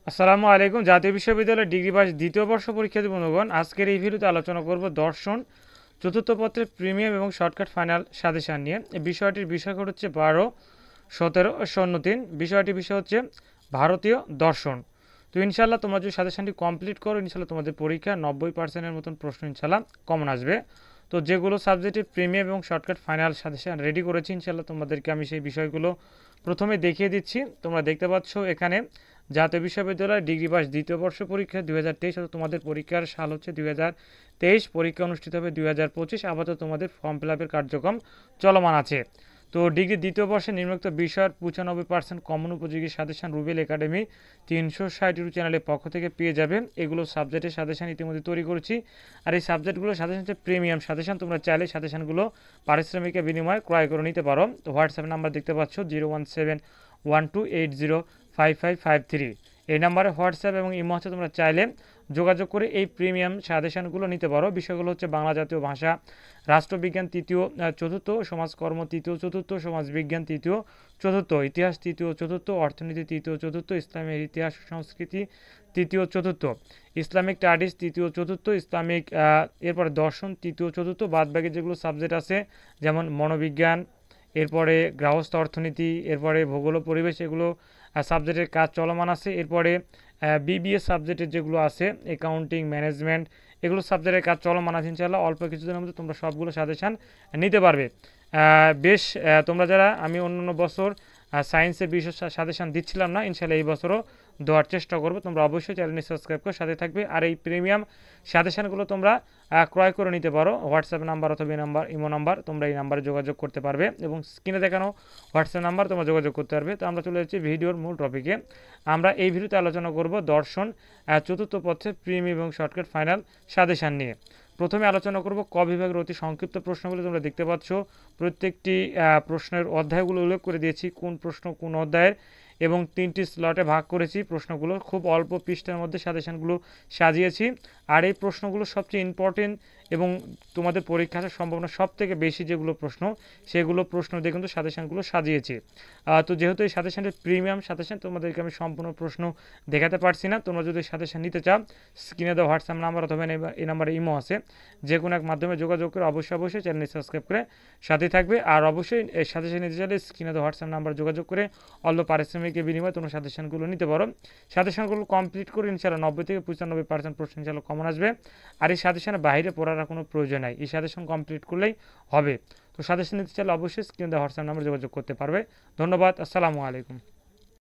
আসসালামু আলাইকুম। জাতীয় বিশ্ববিদ্যালয়ের ডিগ্রি পাস দ্বিতীয় বর্ষ পরীক্ষার্থী বন্ধুগণ, আজকের এই ভিডিওতে আলোচনা করব দর্শন চতুর্থ পত্রের প্রিমিয়াম এবং শর্টকাট ফাইনাল সাজেশন নিয়ে। এই বিষয়টির বিষয়কোড হচ্ছে 12-17-03। বিষয় হচ্ছে ভারতীয় দর্শন। তো ইনশাল্লাহ তোমরা যদি সাজেশনটি কমপ্লিট করো, ইনশাল্লাহ তোমাদের পরীক্ষা 90%-এর মতন প্রশ্ন ইনশাল্লাহ কমন আসবে। তো যেগুলো সাবজেক্টের প্রিমিয়াম এবং শর্টকাট ফাইনাল সাজেশন রেডি করেছি, ইনশাল্লাহ তোমাদেরকে আমি সেই বিষয়গুলো প্রথমে দেখিয়ে দিচ্ছি। তোমরা দেখতে পাচ্ছ এখানে জাতীয় বিশ্ববিদ্যালয় ডিগ্রি পাস দ্বিতীয় বর্ষ পরীক্ষা 2023, অর্থাৎ তোমাদের পরীক্ষার সাল হচ্ছে 2023, পরীক্ষা অনুষ্ঠিত হবে 2025। আপাতত তোমাদের ফর্ম ফিল আপের কার্যক্রম চলমান আছে। তো ডিগ্রি দ্বিতীয় বর্ষে নিম্নোক্ত বিষয়ের 95% কমন উপযোগী সাজেশন রুবেল একাডেমি 360 ইউটিউব চ্যানেলের পক্ষ থেকে পেয়ে যাবে। এগুলো সাবজেক্টের সাজেশন ইতিমধ্যে তৈরি করেছি। আর এই সাবজেক্টগুলো সাজেশন হচ্ছে প্রিমিয়াম সাজেশন। তোমরা চাইলে সাজেশনগুলো পারিশ্রমিকের বিনিময়ে ক্রয় করে নিতে পারো। তো হোয়াটসঅ্যাপ নাম্বার দেখতে পাচ্ছ 01712805553। এই নাম্বারে হোয়াটসঅ্যাপ এবং ইমো হচ্ছে, তোমরা চাইলে যোগাযোগ করে এই প্রিমিয়াম সাজেশনগুলো নিতে পারো। বিষয়গুলো হচ্ছে বাংলা জাতীয় ভাষা, রাষ্ট্রবিজ্ঞান তৃতীয় চতুর্থ, সমাজকর্ম তৃতীয় চতুর্থ, সমাজবিজ্ঞান তৃতীয় চতুর্থ, ইতিহাস তৃতীয় চতুর্থ, অর্থনীতি তৃতীয় চতুর্থ, ইসলামের ইতিহাস সংস্কৃতি তৃতীয় চতুর্থ, ইসলামিক স্টাডিজ তৃতীয় চতুর্থ, ইসলামিক এরপরে দর্শন তৃতীয় চতুর্থ। বাদবাকি যেগুলো সাবজেক্ট আছে যেমন মনোবিজ্ঞান, এরপরে গৃহস্থ অর্থনীতি, এরপরে ভূগোল ও পরিবেশ, এগুলো সাবজেক্টের কাজ চলমান আছে। এরপরে বিবিএস সাবজেক্টের যেগুলো আছে অ্যাকাউন্টিং, ম্যানেজমেন্ট, এগুলো সাবজেক্টের কাজ চলমান আছে। ইনশাআল্লাহ অল্প কিছুদিনের মধ্যে তোমরা সবগুলো সাজেশান নিতে পারবে। বেশ, তোমরা যারা আমি অন্য বছর সায়েন্সের বিষয় সাজেশান দিচ্ছিলাম না, ইনশাআল্লাহ এই বছরও দেওয়ার চেষ্টা করবো। তোমরা অবশ্যই চ্যানেলটি সাবস্ক্রাইব করে সাথে থাকবে। আর এই প্রিমিয়াম সাজেশানগুলো তোমরা ক্রয় করে নিতে পারো। হোয়াটসঅ্যাপ নাম্বার অথবা ইমো নাম্বার, তোমরা এই নাম্বারে যোগাযোগ করতে পারবে এবং স্ক্রিনে দেখানো হোয়াটসঅ্যাপ নাম্বার তোমরা যোগাযোগ করতে পারবে। তো আমরা চলে যাচ্ছি ভিডিওর মূল টপিকে। আমরা এই ভিডিওতে আলোচনা করব দর্শন চতুর্থ পত্রের প্রিমিয়াম এবং শর্টকাট ফাইনাল সাজেশান নিয়ে। প্রথমে আলোচনা করব ক বিভাগের অতি সংক্ষিপ্ত প্রশ্নগুলো। তোমরা দেখতে পাচ্ছ প্রত্যেকটি প্রশ্নের অধ্যায়গুলো উল্লেখ করে দিয়েছি, কোন প্রশ্ন কোন অধ্যায়ের, এবং 3টি স্লটে ভাগ করেছি প্রশ্নগুলো। খুব অল্প পৃষ্ঠার মধ্যে সাজেশনগুলো সাজিয়েছি। আর এই প্রশ্নগুলো সবচেয়ে ইম্পর্টেন্ট এবং তোমাদের পরীক্ষা আসার সম্ভাবনা সব থেকে বেশি যেগুলো প্রশ্ন, সেগুলো প্রশ্ন দিয়ে কিন্তু সাজেশনগুলো সাজিয়েছি। তো যেহেতু এই সাজেশনটি প্রিমিয়াম সাজেশন, তোমাদেরকে আমি সম্পূর্ণ প্রশ্ন দেখাতে পারছি না। তোমরা যদি সাজেশন নিতে চাও, স্ক্রিনে দেওয়া হোয়াটসঅ্যাপ নাম্বার অথবা এই নাম্বারে ইমো আছে, যে কোনো এক মাধ্যমে যোগাযোগ করে অবশ্যই চ্যানেলটি সাবস্ক্রাইব করে সাথে থাকবে। আর অবশ্যই এই সাজেশন নিতে চাইলে স্ক্রিনে দেওয়া হোয়াটসঅ্যাপ নাম্বার যোগাযোগ করে অল্প পারিশ্রমিকের বিনিময়ে তোমরা সাজেশনগুলো নিতে পারো। সাজেশনগুলো কমপ্লিট করে ইনশাআল্লাহ 90-95% প্রশ্ন ইনশাআল্লাহ কমন আসবে। আর এই সাজেশনের বাইরে পড়ার কোনো প্রয়োজন নাই, এই সাজেশন কমপ্লিট করলেই হবে। তো সাজেশন নিতে চাইলে অবশ্যই স্ক্রিনে দেওয়া হোয়াটসঅ্যাপ নাম্বার যোগাযোগ করতে পারবে। ধন্যবাদ। আসসালামু আলাইকুম।